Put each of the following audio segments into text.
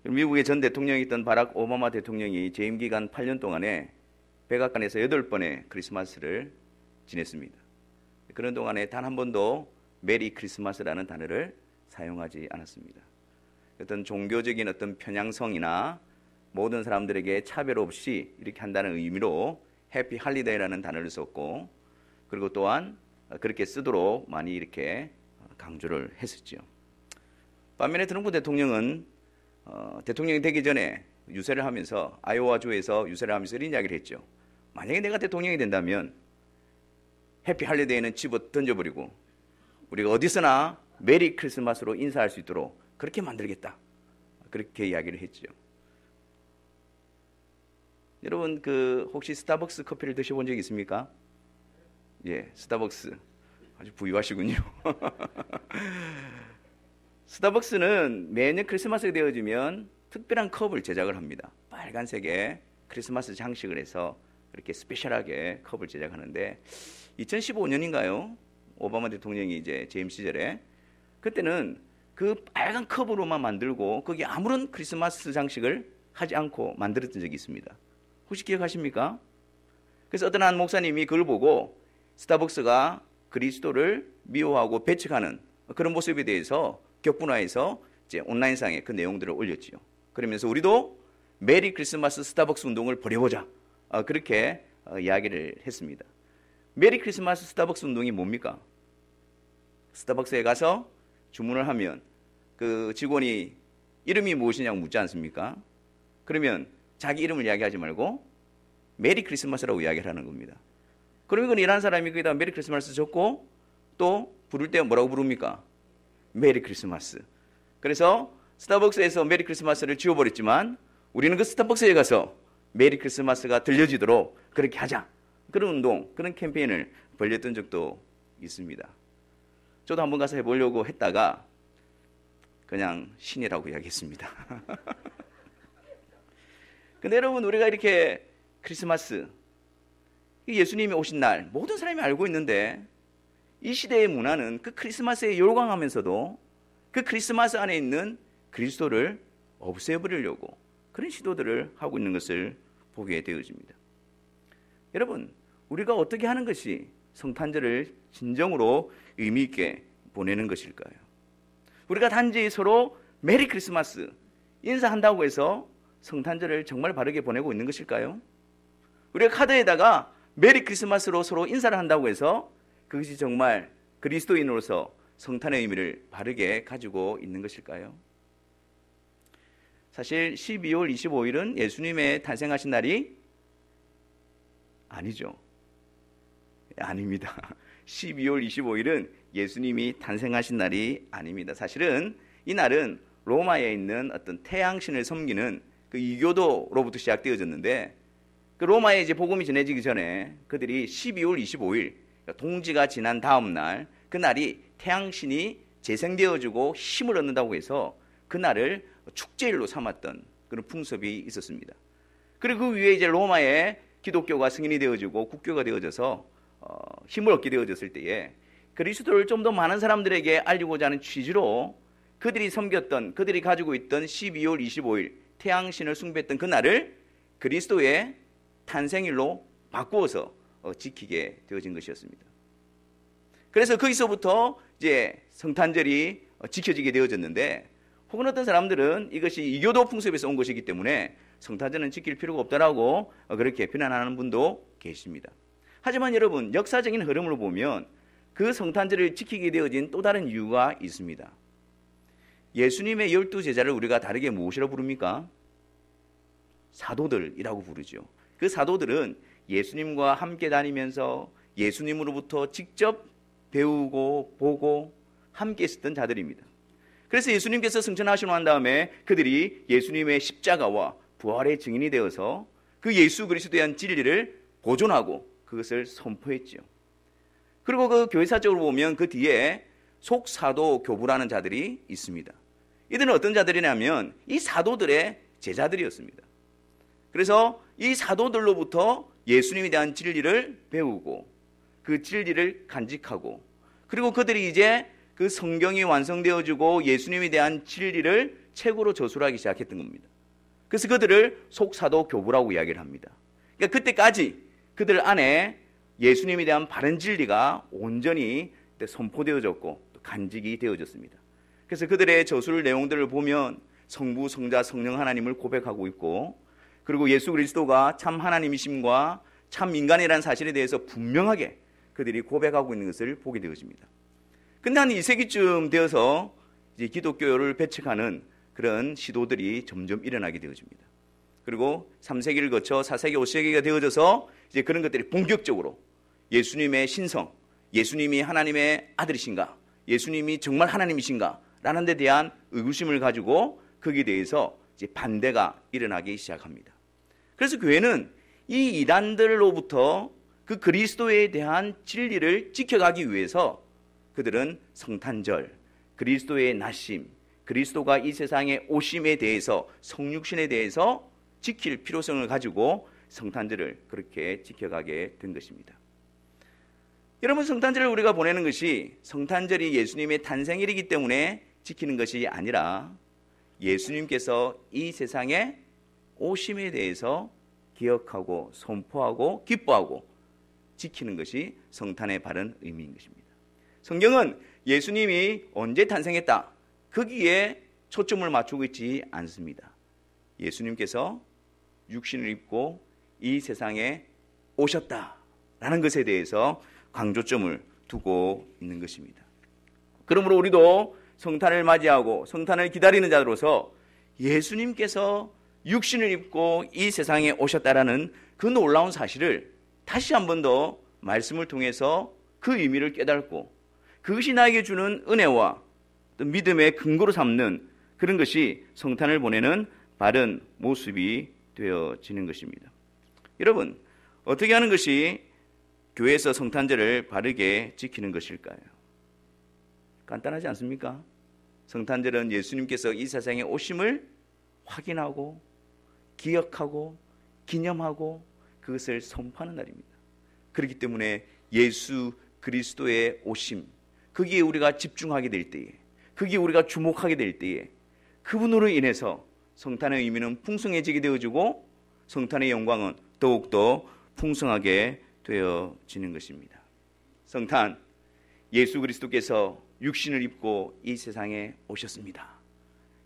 미국의 전 대통령이었던 바락 오바마 대통령이 재임 기간 8년 동안에 백악관에서 8번의 크리스마스를 지냈습니다. 그런 동안에 단 한 번도 메리 크리스마스라는 단어를 사용하지 않았습니다. 어떤 종교적인 어떤 편향성이나 모든 사람들에게 차별 없이 이렇게 한다는 의미로 해피 할리데이라는 단어를 썼고, 그리고 또한 그렇게 쓰도록 많이 이렇게 강조를 했었죠. 반면에 트럼프 대통령은 대통령이 되기 전에 유세를 하면서 아이오와주에서 유세를 하면서 이런 이야기를 했죠. 만약에 내가 대통령이 된다면 해피 할리데이는 집어 던져버리고 우리가 어디서나 메리 크리스마스로 인사할 수 있도록 그렇게 만들겠다. 그렇게 이야기를 했죠. 여러분 혹시 스타벅스 커피를 드셔본 적 있습니까? 예, 스타벅스 아주 부유하시군요. 스타벅스는 매년 크리스마스가 되어지면 특별한 컵을 제작을 합니다. 빨간색의 크리스마스 장식을 해서 이렇게 스페셜하게 컵을 제작하는데 2015년인가요? 오바마 대통령이 이제 재임 시절에 그때는 그 빨간 컵으로만 만들고 거기에 아무런 크리스마스 장식을 하지 않고 만들었던 적이 있습니다. 혹시 기억하십니까? 그래서 어떤 한 목사님이 그걸 보고 스타벅스가 그리스도를 미워하고 배척하는 그런 모습에 대해서 격분화해서 이제 온라인상에 그 내용들을 올렸지요. 그러면서 우리도 메리 크리스마스 스타벅스 운동을 벌여보자. 그렇게 이야기를 했습니다. 메리 크리스마스 스타벅스 운동이 뭡니까? 스타벅스에 가서 주문을 하면 그 직원이 이름이 무엇이냐고 묻지 않습니까? 그러면 자기 이름을 이야기하지 말고 메리 크리스마스라고 이야기를 하는 겁니다. 그러면 일하는 사람이 거기다 메리 크리스마스 적고 또 부를 때 뭐라고 부릅니까? 메리 크리스마스. 그래서 스타벅스에서 메리 크리스마스를 지워버렸지만 우리는 그 스타벅스에 가서 메리 크리스마스가 들려지도록 그렇게 하자. 그런 운동, 그런 캠페인을 벌였던 적도 있습니다. 저도 한번 가서 해보려고 했다가 그냥 신이라고 이야기했습니다. 근데 여러분, 우리가 이렇게 크리스마스, 예수님이 오신 날 모든 사람이 알고 있는데 이 시대의 문화는 그 크리스마스에 열광하면서도 그 크리스마스 안에 있는 그리스도를 없애버리려고 그런 시도들을 하고 있는 것을 보게 되어집니다. 여러분, 우리가 어떻게 하는 것이 성탄절을 진정으로 의미 있게 보내는 것일까요? 우리가 단지 서로 메리 크리스마스 인사한다고 해서 성탄절을 정말 바르게 보내고 있는 것일까요? 우리가 카드에다가 메리 크리스마스로 서로 인사를 한다고 해서 그것이 정말 그리스도인으로서 성탄의 의미를 바르게 가지고 있는 것일까요? 사실 12월 25일은 예수님의 탄생하신 날이 아니죠. 아닙니다. 12월 25일은 예수님이 탄생하신 날이 아닙니다. 사실은 이 날은 로마에 있는 어떤 태양신을 섬기는 그 이교도로부터 시작되어졌는데 그 로마에 이제 복음이 전해지기 전에 그들이 12월 25일 동지가 지난 다음 날 그날이 태양신이 재생되어지고 힘을 얻는다고 해서 그날을 축제일로 삼았던 그런 풍습이 있었습니다. 그리고 그 위에 이제 로마에 기독교가 승인이 되어지고 국교가 되어져서 힘을 얻게 되어졌을 때에 그리스도를 좀 더 많은 사람들에게 알리고자 하는 취지로 그들이 섬겼던, 그들이 가지고 있던 12월 25일 태양신을 숭배했던 그날을 그리스도의 탄생일로 바꾸어서 지키게 되어진 것이었습니다. 그래서 거기서부터 이제 성탄절이 지켜지게 되어졌는데, 혹은 어떤 사람들은 이것이 이교도 풍습에서 온 것이기 때문에 성탄절은 지킬 필요가 없다라고 그렇게 비난하는 분도 계십니다. 하지만 여러분, 역사적인 흐름을 보면 그 성탄절을 지키게 되어진 또 다른 이유가 있습니다. 예수님의 12제자를 우리가 다르게 무엇이라고 부릅니까? 사도들이라고 부르죠. 그 사도들은 예수님과 함께 다니면서 예수님으로부터 직접 배우고 보고 함께 있었던 자들입니다. 그래서 예수님께서 승천하시고 난 다음에 그들이 예수님의 십자가와 부활의 증인이 되어서 그 예수 그리스도에 대한 진리를 보존하고 그것을 선포했죠. 그리고 그 교회사적으로 보면 그 뒤에 속사도 교부라는 자들이 있습니다. 이들은 어떤 자들이냐면 이 사도들의 제자들이었습니다. 그래서 이 사도들로부터 예수님에 대한 진리를 배우고 그 진리를 간직하고, 그리고 그들이 이제 그 성경이 완성되어지고 예수님에 대한 진리를 책으로 저술하기 시작했던 겁니다. 그래서 그들을 속사도 교부라고 이야기를 합니다. 그러니까 그때까지 그들 안에 예수님에 대한 바른 진리가 온전히 선포되어졌고 또 간직이 되어졌습니다. 그래서 그들의 저술 내용들을 보면 성부, 성자, 성령 하나님을 고백하고 있고, 그리고 예수 그리스도가 참 하나님이심과 참 인간이라는 사실에 대해서 분명하게 그들이 고백하고 있는 것을 보게 되어집니다. 근데 한 2세기쯤 되어서 이제 기독교를 배척하는 그런 시도들이 점점 일어나게 되어집니다. 그리고 3세기를 거쳐 4세기, 5세기가 되어져서 이제 그런 것들이 본격적으로 예수님의 신성, 예수님이 하나님의 아들이신가, 예수님이 정말 하나님이신가 라는 데 대한 의구심을 가지고 거기에 대해서 이제 반대가 일어나기 시작합니다. 그래서 교회는 이 이단들로부터 그 그리스도에 대한 진리를 지켜가기 위해서 그들은 성탄절, 그리스도의 나심, 그리스도가 이 세상에 오심에 대해서, 성육신에 대해서 지킬 필요성을 가지고 성탄절을 그렇게 지켜가게 된 것입니다. 여러분, 성탄절을 우리가 보내는 것이 성탄절이 예수님의 탄생일이기 때문에 지키는 것이 아니라 예수님께서 이 세상에 오심에 대해서 기억하고 선포하고 기뻐하고 지키는 것이 성탄의 바른 의미인 것입니다. 성경은 예수님이 언제 탄생했다, 거기에 초점을 맞추고 있지 않습니다. 예수님께서 육신을 입고 이 세상에 오셨다라는 것에 대해서 강조점을 두고 있는 것입니다. 그러므로 우리도 성탄을 맞이하고 성탄을 기다리는 자로서 예수님께서 육신을 입고 이 세상에 오셨다라는 그 놀라운 사실을 다시 한 번 더 말씀을 통해서 그 의미를 깨닫고 그것이 나에게 주는 은혜와 또 믿음의 근거로 삼는 그런 것이 성탄을 보내는 바른 모습이 되어지는 것입니다. 여러분, 어떻게 하는 것이 교회에서 성탄절을 바르게 지키는 것일까요? 간단하지 않습니까? 성탄절은 예수님께서 이 세상에 오심을 확인하고 기억하고 기념하고 그것을 선포하는 날입니다. 그렇기 때문에 예수 그리스도의 오심, 거기에 우리가 집중하게 될 때에, 거기에 우리가 주목하게 될 때에 그분으로 인해서 성탄의 의미는 풍성해지게 되어지고 성탄의 영광은 더욱더 풍성하게 되어지는 것입니다. 성탄, 예수 그리스도께서 육신을 입고 이 세상에 오셨습니다.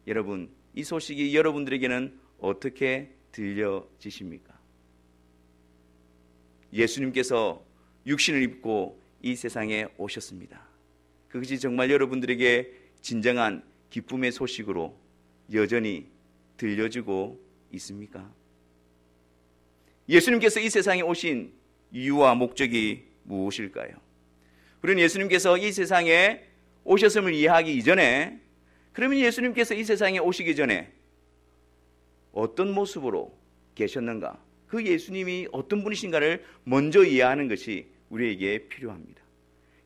여러분, 이 소식이 여러분들에게는 어떻게 들려지십니까? 예수님께서 육신을 입고 이 세상에 오셨습니다. 그것이 정말 여러분들에게 진정한 기쁨의 소식으로 여전히 들려지고 있습니까? 예수님께서 이 세상에 오신 이유와 목적이 무엇일까요? 우리는 예수님께서 이 세상에 오셨음을 이해하기 이전에, 그러면 예수님께서 이 세상에 오시기 전에 어떤 모습으로 계셨는가, 그 예수님이 어떤 분이신가를 먼저 이해하는 것이 우리에게 필요합니다.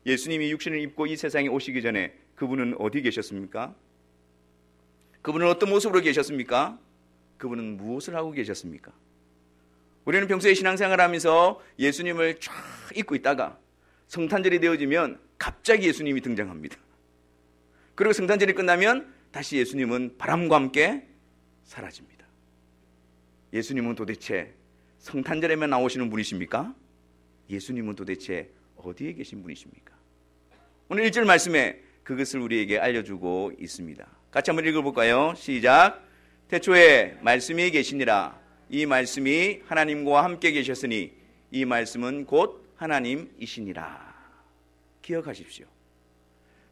예수님이 육신을 입고 이 세상에 오시기 전에 그분은 어디 계셨습니까? 그분은 어떤 모습으로 계셨습니까? 그분은 무엇을 하고 계셨습니까? 우리는 평소에 신앙생활을 하면서 예수님을 쫙 잊고 있다가 성탄절이 되어지면 갑자기 예수님이 등장합니다. 그리고 성탄절이 끝나면 다시 예수님은 바람과 함께 사라집니다. 예수님은 도대체 성탄절에만 나오시는 분이십니까? 예수님은 도대체 어디에 계신 분이십니까? 오늘 1절 말씀에 그것을 우리에게 알려주고 있습니다. 같이 한번 읽어볼까요? 시작. 태초에 말씀이 계시니라. 이 말씀이 하나님과 함께 계셨으니 이 말씀은 곧 하나님이시니라. 기억하십시오.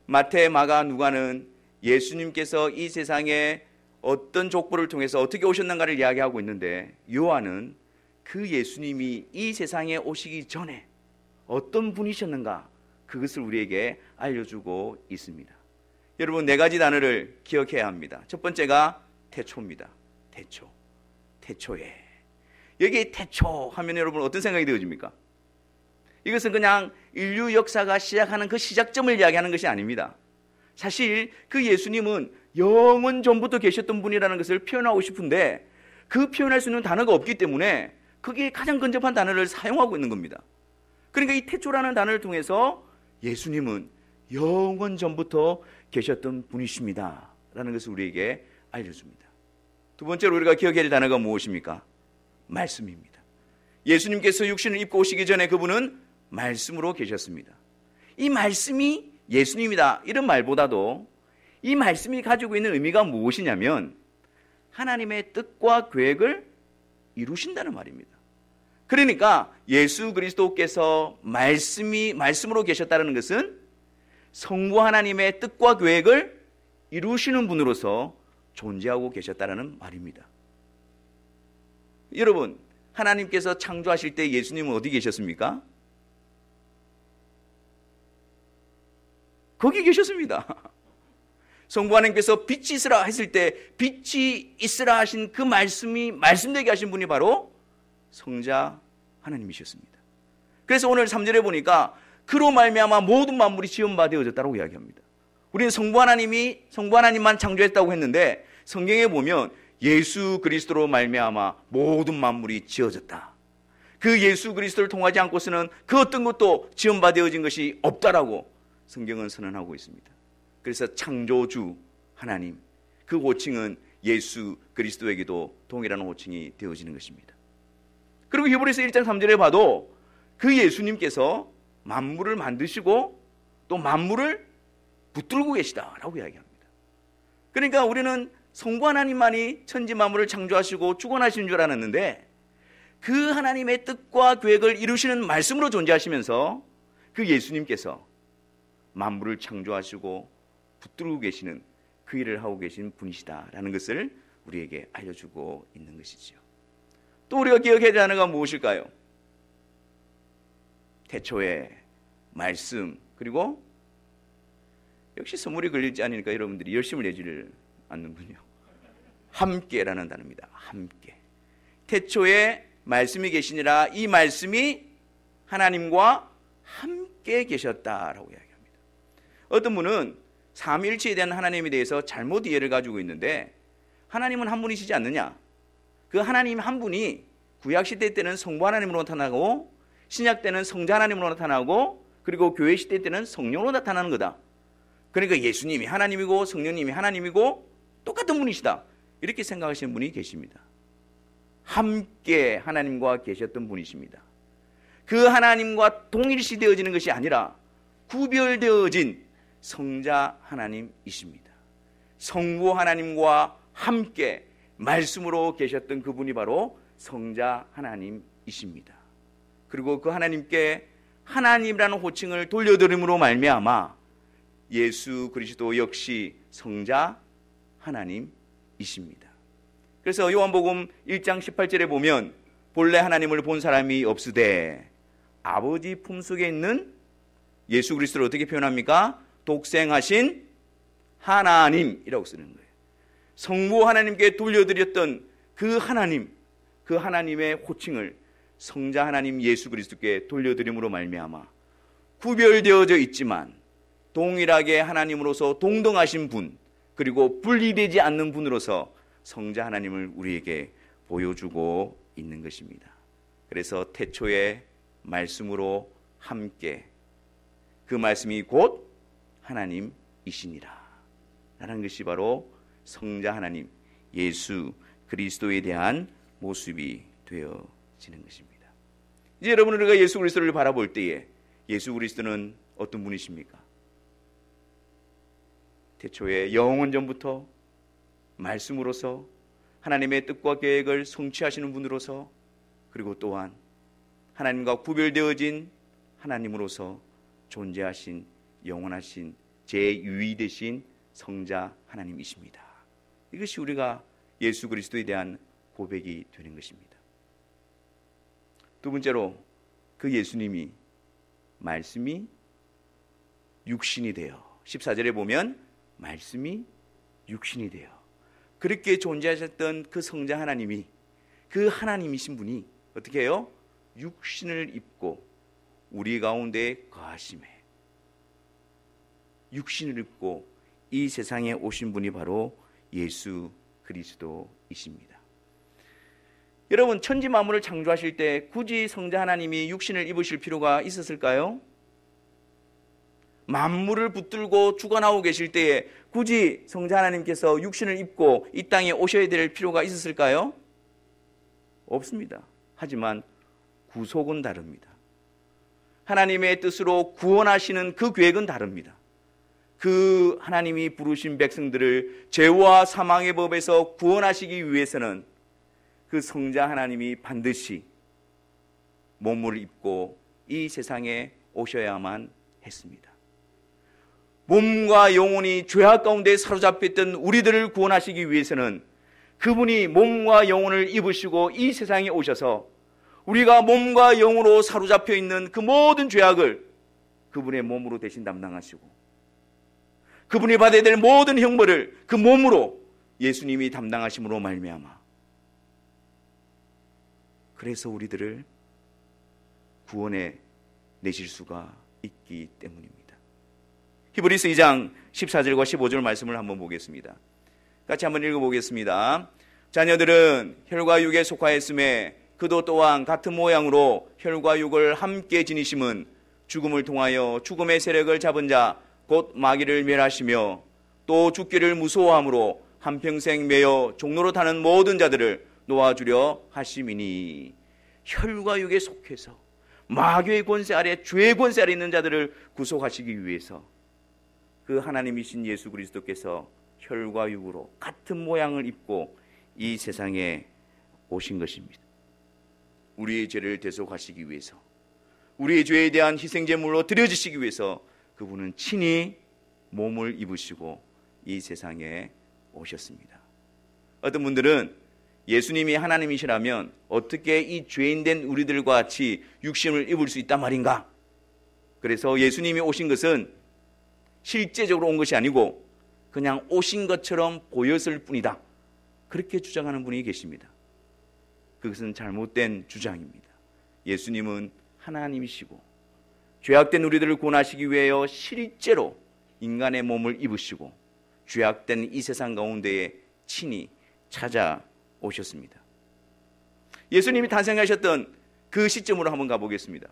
마태, 마가, 누가는 예수님께서 이 세상에 어떤 족보를 통해서 어떻게 오셨는가를 이야기하고 있는데, 요한은 그 예수님이 이 세상에 오시기 전에 어떤 분이셨는가, 그것을 우리에게 알려주고 있습니다. 여러분, 4가지 단어를 기억해야 합니다. 첫 번째가 태초입니다. 태초. 태초에. 여기 태초 하면 여러분 어떤 생각이 되어집니까? 이것은 그냥 인류 역사가 시작하는 그 시작점을 이야기하는 것이 아닙니다. 사실 그 예수님은 영원 전부터 계셨던 분이라는 것을 표현하고 싶은데 그 표현할 수 있는 단어가 없기 때문에 그게 가장 근접한 단어를 사용하고 있는 겁니다. 그러니까 이 태초라는 단어를 통해서 예수님은 영원 전부터 계셨던 분이십니다 라는 것을 우리에게 알려줍니다. 두 번째로 우리가 기억해야 할 단어가 무엇입니까? 말씀입니다. 예수님께서 육신을 입고 오시기 전에 그분은 말씀으로 계셨습니다. 이 말씀이 예수님이다 이런 말보다도 이 말씀이 가지고 있는 의미가 무엇이냐면 하나님의 뜻과 계획을 이루신다는 말입니다. 그러니까 예수 그리스도께서 말씀으로 계셨다는 것은 성부 하나님의 뜻과 계획을 이루시는 분으로서 존재하고 계셨다는 말입니다. 여러분, 하나님께서 창조하실 때 예수님은 어디 계셨습니까? 거기 계셨습니다. 성부 하나님께서 빛이 있으라 했을 때 빛이 있으라 하신 그 말씀이 말씀되게 하신 분이 바로 성자 하나님이셨습니다. 그래서 오늘 3절에 보니까 그로 말미암아 모든 만물이 지음바 되어졌다고 이야기합니다. 우리는 성부 하나님만 창조했다고 했는데 성경에 보면 예수 그리스도로 말미암아 모든 만물이 지어졌다. 그 예수 그리스도를 통하지 않고서는 그 어떤 것도 지음바 되어진 것이 없다라고 성경은 선언하고 있습니다. 그래서 창조주 하나님, 그 호칭은 예수 그리스도에게도 동일한 호칭이 되어지는 것입니다. 그리고 히브리서 1장 3절에 봐도 그 예수님께서 만물을 만드시고 또 만물을 붙들고 계시다라고 이야기합니다. 그러니까 우리는 성부 하나님만이 천지 만물을 창조하시고 주관하시는 줄 알았는데 그 하나님의 뜻과 계획을 이루시는 말씀으로 존재하시면서 그 예수님께서 만물을 창조하시고 붙들고 계시는 그 일을 하고 계신 분이시다라는 것을 우리에게 알려주고 있는 것이죠. 또 우리가 기억해야 될 하나가 무엇일까요? 태초에 말씀, 그리고 역시 선물이 걸리지 않으니까 여러분들이 열심을 내지를 않는군요. 함께라는 단어입니다. 함께. 태초에 말씀이 계시니라 이 말씀이 하나님과 함께 계셨다라고 이야기합니다. 어떤 분은 삼위일체에 대한 하나님에 대해서 잘못 이해를 가지고 있는데 하나님은 한 분이시지 않느냐? 그 하나님 한 분이 구약시대 때는 성부 하나님으로 나타나고 신약 때는 성자 하나님으로 나타나고 그리고 교회 시대 때는 성령으로 나타나는 거다. 그러니까 예수님이 하나님이고 성령님이 하나님이고 똑같은 분이시다. 이렇게 생각하시는 분이 계십니다. 함께 하나님과 계셨던 분이십니다. 그 하나님과 동일시 되어지는 것이 아니라 구별되어진 성자 하나님이십니다. 성부 하나님과 함께 말씀으로 계셨던 그분이 바로 성자 하나님이십니다. 그리고 그 하나님께 하나님이라는 호칭을 돌려드림으로 말미암아 예수 그리스도 역시 성자 하나님이십니다. 그래서 요한복음 1장 18절에 보면 본래 하나님을 본 사람이 없으되 아버지 품속에 있는 예수 그리스도를 어떻게 표현합니까? 독생하신 하나님이라고 쓰는 거예요. 성부 하나님께 돌려드렸던 그 하나님, 그 하나님의 호칭을 성자 하나님 예수 그리스도께 돌려드림으로 말미암아 구별되어져 있지만 동일하게 하나님으로서 동등하신 분, 그리고 분리되지 않는 분으로서 성자 하나님을 우리에게 보여주고 있는 것입니다. 그래서 태초에 말씀으로 함께, 그 말씀이 곧 하나님이시니라 라는 것이 바로 성자 하나님 예수 그리스도에 대한 모습이 되어지는 것입니다. 이제 여러분, 우리가 예수 그리스도를 바라볼 때에 예수 그리스도는 어떤 분이십니까? 태초에 영원 전부터 말씀으로서 하나님의 뜻과 계획을 성취하시는 분으로서, 그리고 또한 하나님과 구별되어진 하나님으로서 존재하신 영원하신 제2위 되신 성자 하나님이십니다. 이것이 우리가 예수 그리스도에 대한 고백이 되는 것입니다. 두 번째로, 그 예수님이 말씀이 육신이 되어, 14절에 보면 말씀이 육신이 되어 그렇게 존재하셨던 그 성자 하나님이, 그 하나님이신 분이 어떻게 해요? 육신을 입고 우리 가운데 거하심에, 육신을 입고 이 세상에 오신 분이 바로 예수 그리스도이십니다. 여러분, 천지 만물을 창조하실 때 굳이 성자 하나님이 육신을 입으실 필요가 있었을까요? 만물을 붙들고 주관하고 계실 때에 굳이 성자 하나님께서 육신을 입고 이 땅에 오셔야 될 필요가 있었을까요? 없습니다. 하지만 구속은 다릅니다. 하나님의 뜻으로 구원하시는 그 계획은 다릅니다. 그 하나님이 부르신 백성들을 죄와 사망의 법에서 구원하시기 위해서는 그 성자 하나님이 반드시 몸을 입고 이 세상에 오셔야만 했습니다. 몸과 영혼이 죄악 가운데 사로잡혔던 우리들을 구원하시기 위해서는 그분이 몸과 영혼을 입으시고 이 세상에 오셔서 우리가 몸과 영으로 사로잡혀 있는 그 모든 죄악을 그분의 몸으로 대신 담당하시고 그분이 받아야 될 모든 형벌을 그 몸으로 예수님이 담당하심으로 말미암아 그래서 우리들을 구원해 내실 수가 있기 때문입니다. 히브리서 2장 14절과 15절 말씀을 한번 보겠습니다. 같이 한번 읽어보겠습니다. 자녀들은 혈과 육에 속하였음에 그도 또한 같은 모양으로 혈과 육을 함께 지니심은 죽음을 통하여 죽음의 세력을 잡은 자 곧 마귀를 멸하시며 또 죽기를 무서워함으로 한평생 매여 종로로 타는 모든 자들을 놓아주려 하심이니 혈과 육에 속해서 마귀의 권세 아래 죄의 권세 아래 있는 자들을 구속하시기 위해서 그 하나님이신 예수 그리스도께서 혈과 육으로 같은 모양을 입고 이 세상에 오신 것입니다. 우리의 죄를 대속하시기 위해서 우리의 죄에 대한 희생제물로 드려지시기 위해서 그분은 친히 몸을 입으시고 이 세상에 오셨습니다. 어떤 분들은 예수님이 하나님이시라면 어떻게 이 죄인된 우리들과 같이 육신을 입을 수 있단 말인가? 그래서 예수님이 오신 것은 실제적으로 온 것이 아니고 그냥 오신 것처럼 보였을 뿐이다. 그렇게 주장하는 분이 계십니다. 그것은 잘못된 주장입니다. 예수님은 하나님이시고 죄악된 우리들을 구원하시기 위하여 실제로 인간의 몸을 입으시고 죄악된 이 세상 가운데에 친히 찾아오셨습니다. 예수님이 탄생하셨던 그 시점으로 한번 가보겠습니다.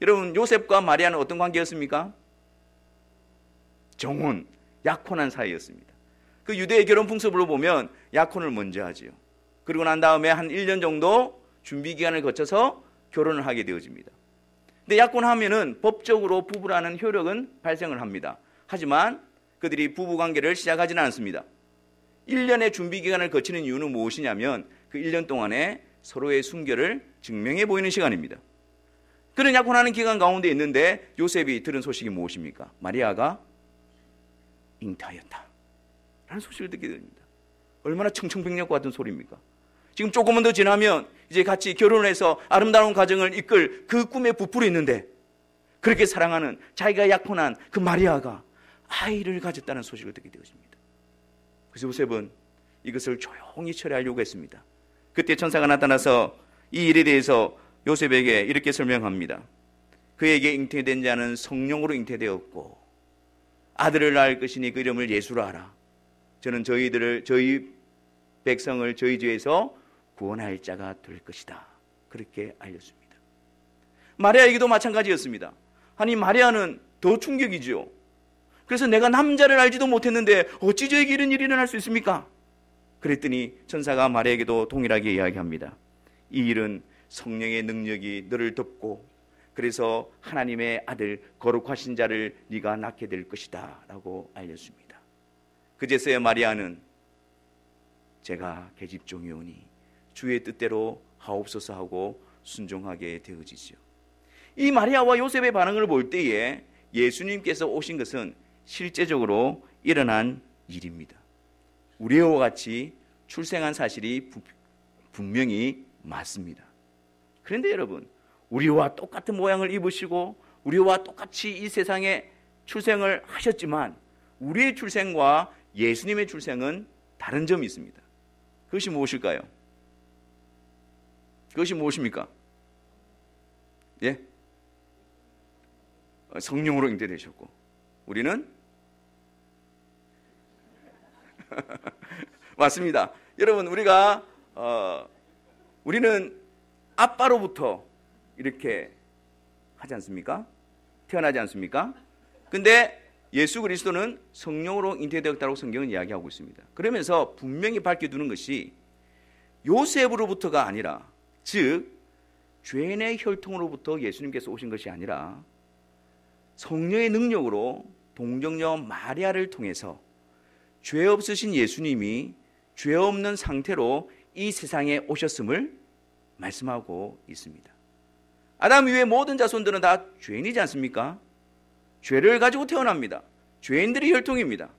여러분, 요셉과 마리아는 어떤 관계였습니까? 정혼, 약혼한 사이였습니다. 그 유대의 결혼 풍습으로 보면 약혼을 먼저 하지요. 그리고 난 다음에 한 1년 정도 준비 기간을 거쳐서 결혼을 하게 되어집니다. 근데 약혼하면은 법적으로 부부라는 효력은 발생을 합니다. 하지만 그들이 부부관계를 시작하지는 않습니다. 1년의 준비 기간을 거치는 이유는 무엇이냐면 그 1년 동안에 서로의 순결을 증명해 보이는 시간입니다. 그런 약혼하는 기간 가운데 있는데 요셉이 들은 소식이 무엇입니까? 마리아가 잉태하였다 라는 소식을 듣게 됩니다. 얼마나 청청백력과 같은 소리입니까? 지금 조금만 더 지나면 이제 같이 결혼을 해서 아름다운 가정을 이끌 그 꿈에 부풀어 있는데 그렇게 사랑하는 자기가 약혼한 그 마리아가 아이를 가졌다는 소식을 듣게 되어집니다. 그래서 요셉은 이것을 조용히 처리하려고 했습니다. 그때 천사가 나타나서 이 일에 대해서 요셉에게 이렇게 설명합니다. 그에게 잉태된 자는 성령으로 잉태되었고 아들을 낳을 것이니 그 이름을 예수라 하라. 저는 저희 백성을 저희 죄에서 구원할 자가 될 것이다. 그렇게 알렸습니다. 마리아에게도 마찬가지였습니다. 아니 마리아는 더 충격이죠. 그래서 내가 남자를 알지도 못했는데 어찌 저에게 이런 일이 일어날 수 있습니까? 그랬더니 천사가 마리아에게도 동일하게 이야기합니다. 이 일은 성령의 능력이 너를 덮고 그래서 하나님의 아들 거룩하신 자를 네가 낳게 될 것이다 라고 알렸습니다. 그제서야 마리아는 제가 계집종이오니 주의 뜻대로 하옵소서 하고 순종하게 되어지죠. 이 마리아와 요셉의 반응을 볼 때에 예수님께서 오신 것은 실제적으로 일어난 일입니다. 우리와 같이 출생한 사실이 분명히 맞습니다. 그런데 여러분, 우리와 똑같은 모양을 입으시고 우리와 똑같이 이 세상에 출생을 하셨지만 우리의 출생과 예수님의 출생은 다른 점이 있습니다. 그것이 무엇일까요? 그것이 무엇입니까? 예? 성령으로 잉태되셨고 우리는 맞습니다. 여러분 우리는 아빠로부터 이렇게 하지 않습니까? 태어나지 않습니까? 근데 예수 그리스도는 성령으로 잉태되었다고 성경은 이야기하고 있습니다. 그러면서 분명히 밝혀두는 것이 요셉으로부터가 아니라, 즉 죄인의 혈통으로부터 예수님께서 오신 것이 아니라 성령의 능력으로 동정녀 마리아를 통해서 죄 없으신 예수님이 죄 없는 상태로 이 세상에 오셨음을 말씀하고 있습니다. 아담 이후의 모든 자손들은 다 죄인이지 않습니까? 죄를 가지고 태어납니다. 죄인들이 혈통입니다.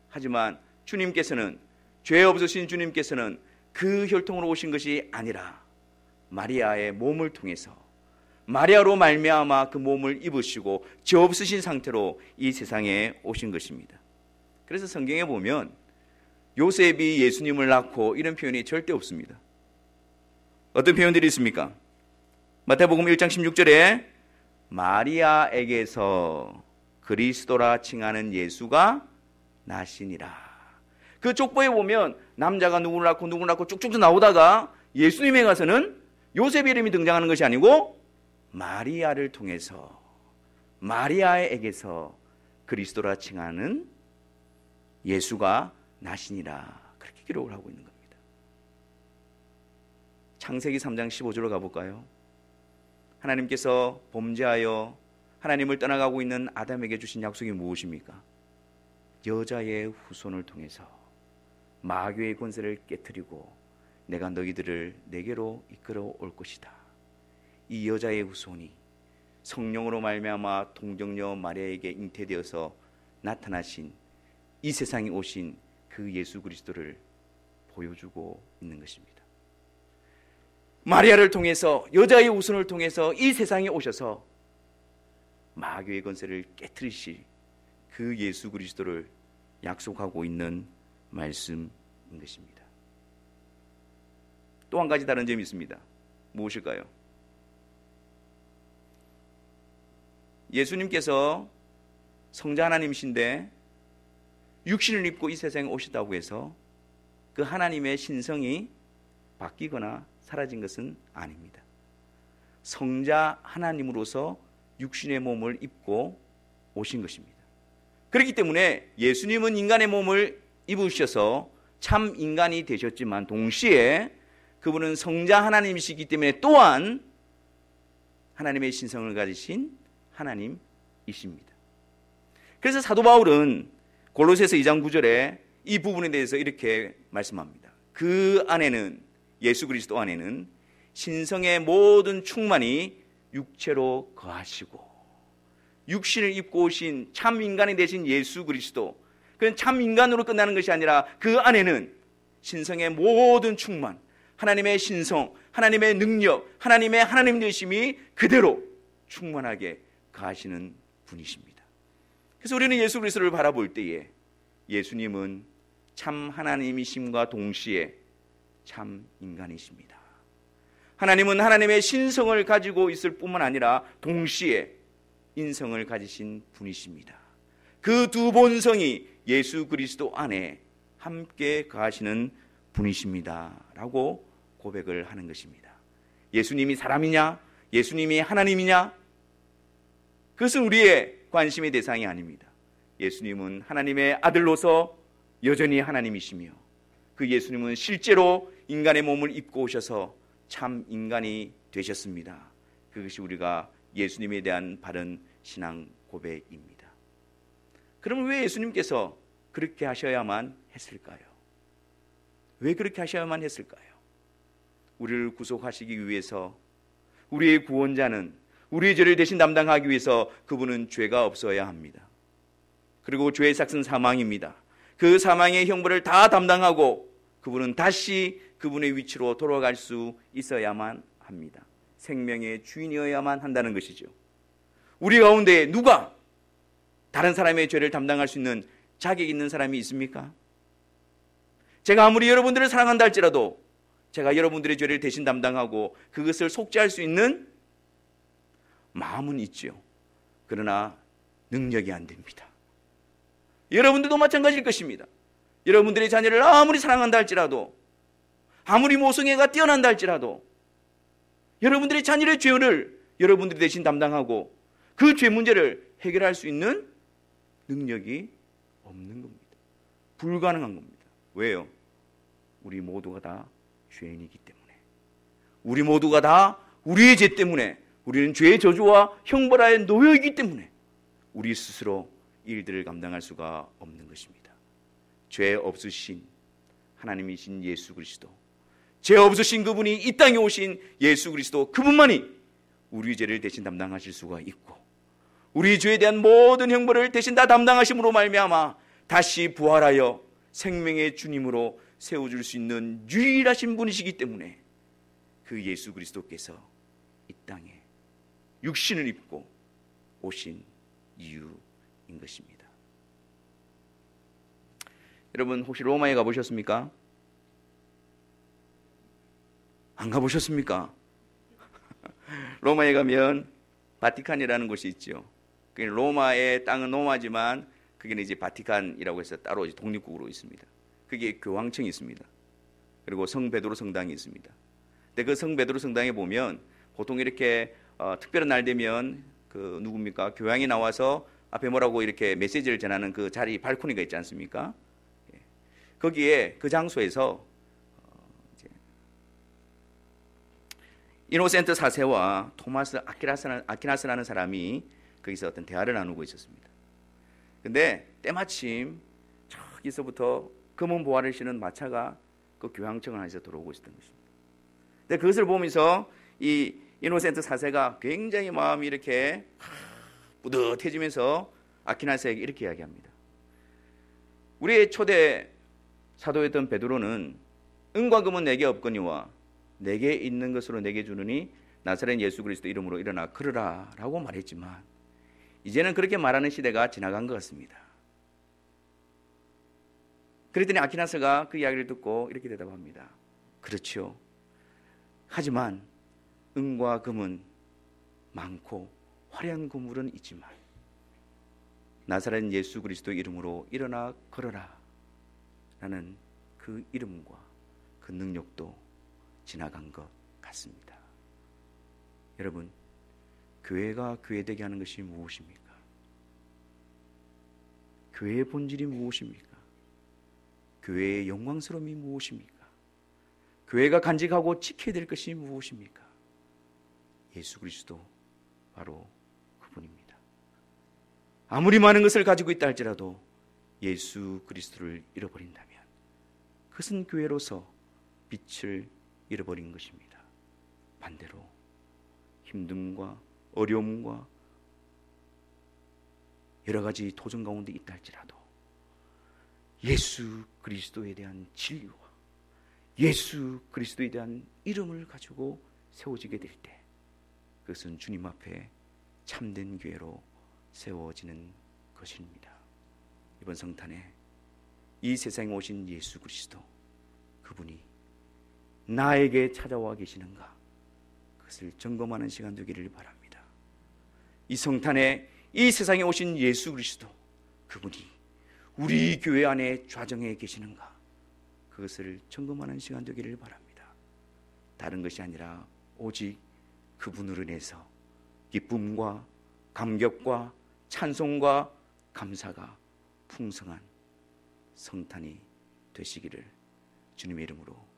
하지만 주님께서는, 죄 없으신 주님께서는 그 혈통으로 오신 것이 아니라 마리아의 몸을 통해서, 마리아로 말미암아 그 몸을 입으시고 죄 없으신 상태로 이 세상에 오신 것입니다. 그래서 성경에 보면 요셉이 예수님을 낳고 이런 표현이 절대 없습니다. 어떤 표현들이 있습니까? 마태복음 1장 16절에 마리아에게서 그리스도라 칭하는 예수가 나시니라. 그 족보에 보면 남자가 누구를 낳고 쭉쭉 나오다가 예수님에 가서는 요셉 이름이 등장하는 것이 아니고 마리아를 통해서, 마리아에게서 그리스도라 칭하는 예수가 나시니라, 그렇게 기록을 하고 있는 겁니다. 창세기 3장 15절로 가볼까요? 하나님께서 범죄하여 하나님을 떠나가고 있는 아담에게 주신 약속이 무엇입니까? 여자의 후손을 통해서 마귀의 권세를 깨뜨리고 내가 너희들을 내게로 이끌어 올 것이다. 이 여자의 후손이 성령으로 말미암아 동정녀 마리아에게 잉태되어서 나타나신, 이 세상에 오신 그 예수 그리스도를 보여주고 있는 것입니다. 마리아를 통해서, 여자의 후손을 통해서 이 세상에 오셔서 마귀의 권세를 깨뜨리실 그 예수 그리스도를 약속하고 있는 말씀인 것입니다. 또 한 가지 다른 점이 있습니다. 무엇일까요? 예수님께서 성자 하나님이신데 육신을 입고 이 세상에 오셨다고 해서 그 하나님의 신성이 바뀌거나 사라진 것은 아닙니다. 성자 하나님으로서 육신의 몸을 입고 오신 것입니다. 그렇기 때문에 예수님은 인간의 몸을 입으셔서 참 인간이 되셨지만 동시에 그분은 성자 하나님이시기 때문에 또한 하나님의 신성을 가지신 하나님이십니다. 그래서 사도 바울은 골로새서 2장 9절에 이 부분에 대해서 이렇게 말씀합니다. 그 안에는, 예수 그리스도 안에는 신성의 모든 충만이 육체로 거하시고, 육신을 입고 오신 참 인간이 되신 예수 그리스도, 그는 참 인간으로 끝나는 것이 아니라 그 안에는 신성의 모든 충만, 하나님의 신성, 하나님의 능력, 하나님의 하나님 되심이 그대로 충만하게 거하시는 분이십니다. 그래서 우리는 예수 그리스도를 바라볼 때에 예수님은 참 하나님이심과 동시에 참 인간이십니다. 하나님은 하나님의 신성을 가지고 있을 뿐만 아니라 동시에 인성을 가지신 분이십니다. 그 두 본성이 예수 그리스도 안에 함께 거하시는 분이십니다 라고 고백을 하는 것입니다. 예수님이 사람이냐, 예수님이 하나님이냐, 그것은 우리의 관심의 대상이 아닙니다. 예수님은 하나님의 아들로서 여전히 하나님이시며, 그 예수님은 실제로 인간의 몸을 입고 오셔서 참 인간이 되셨습니다. 그것이 우리가 예수님에 대한 바른 신앙 고백입니다. 그러면 왜 예수님께서 그렇게 하셔야만 했을까요? 왜 그렇게 하셔야만 했을까요? 우리를 구속하시기 위해서, 우리의 구원자는 우리의 죄를 대신 담당하기 위해서 그분은 죄가 없어야 합니다. 그리고 죄의 삭은 사망입니다. 그 사망의 형벌을 다 담당하고 그분은 다시 그분의 위치로 돌아갈 수 있어야만 합니다. 생명의 주인이어야만 한다는 것이죠. 우리 가운데 누가 다른 사람의 죄를 담당할 수 있는 자격 있는 사람이 있습니까? 제가 아무리 여러분들을 사랑한다 할지라도 제가 여러분들의 죄를 대신 담당하고 그것을 속죄할 수 있는 마음은 있죠. 그러나 능력이 안 됩니다. 여러분들도 마찬가지일 것입니다. 여러분들의 자녀를 아무리 사랑한다 할지라도, 아무리 모성애가 뛰어난다 할지라도 여러분들의 자녀의 죄를 여러분들이 대신 담당하고 그 죄 문제를 해결할 수 있는 능력이 없는 겁니다. 불가능한 겁니다. 왜요? 우리 모두가 다 죄인이기 때문에. 우리 모두가 다 우리의 죄 때문에, 우리는 죄의 저주와 형벌하에 놓여있기 때문에 우리 스스로 일들을 감당할 수가 없는 것입니다. 죄 없으신 하나님이신 예수 그리스도, 죄 없으신 그분이 이 땅에 오신 예수 그리스도, 그분만이 우리 죄를 대신 담당하실 수가 있고, 우리 죄에 대한 모든 형벌을 대신 다 담당하심으로 말미암아 다시 부활하여 생명의 주님으로 세워줄 수 있는 유일하신 분이시기 때문에 그 예수 그리스도께서 이 땅에 육신을 입고 오신 이유인 것입니다. 여러분, 혹시 로마에 가보셨습니까? 안 가보셨습니까? 로마에 가면 바티칸이라는 곳이 있죠. 로마의 땅은 로마지만 그게 이제 바티칸이라고 해서 따로 독립국으로 있습니다. 그게 교황청이 있습니다. 그리고 성 베드로 성당이 있습니다. 근데 그 성 베드로 성당에 보면 보통 이렇게 특별한 날 되면 그 누굽니까? 교황이 나와서 앞에 뭐라고 이렇게 메시지를 전하는 그 자리 발코니가 있지 않습니까? 거기에 그 장소에서 이노센트 4세와 토마스 아퀴나스라는 사람이 거기서 어떤 대화를 나누고 있었습니다. 근데 때마침 저기서부터 검은 보화를 신은 마차가 그 교황청 안에서 들어오고 있었던 것입니다. 근데 그것을 보면서 이 이노센트 4세가 굉장히 마음이 이렇게 뿌듯해지면서 아퀴나스에게 이렇게 이야기합니다. 우리의 초대 사도였던 베드로는 은과 금은 내게 없거니와 내게 있는 것으로 내게 주느니 나사렛 예수 그리스도 이름으로 일어나 걸으라 라고 말했지만 이제는 그렇게 말하는 시대가 지나간 것 같습니다. 그랬더니 아퀴나스가 그 이야기를 듣고 이렇게 대답합니다. 그렇죠. 하지만 은과 금은 많고 화려한 건물은 있지만 나사렛 예수 그리스도 이름으로 일어나 걸어라 라는 그 이름과 그 능력도 지나간 것 같습니다. 여러분, 교회가 교회되게 하는 것이 무엇입니까? 교회의 본질이 무엇입니까? 교회의 영광스러움이 무엇입니까? 교회가 간직하고 지켜야 될 것이 무엇입니까? 예수 그리스도 바로 그분입니다. 아무리 많은 것을 가지고 있다 할지라도 예수 그리스도를 잃어버린다면 그것은 교회로서 빛을 잃어버린 것입니다. 반대로 힘듦과 어려움과 여러 가지 도전 가운데 있다 할지라도 예수 그리스도에 대한 진리와 예수 그리스도에 대한 이름을 가지고 세워지게 될 때 그것은 주님 앞에 참된 교회로 세워지는 것입니다. 이번 성탄에 이 세상에 오신 예수 그리스도, 그분이 나에게 찾아와 계시는가, 그것을 점검하는 시간 되기를 바랍니다. 이 성탄에 이 세상에 오신 예수 그리스도, 그분이 우리 교회 안에 좌정해 계시는가, 그것을 점검하는 시간 되기를 바랍니다. 다른 것이 아니라 오직 그분으로 인해서 기쁨과 감격과 찬송과 감사가 풍성한 성탄이 되시기를 주님의 이름으로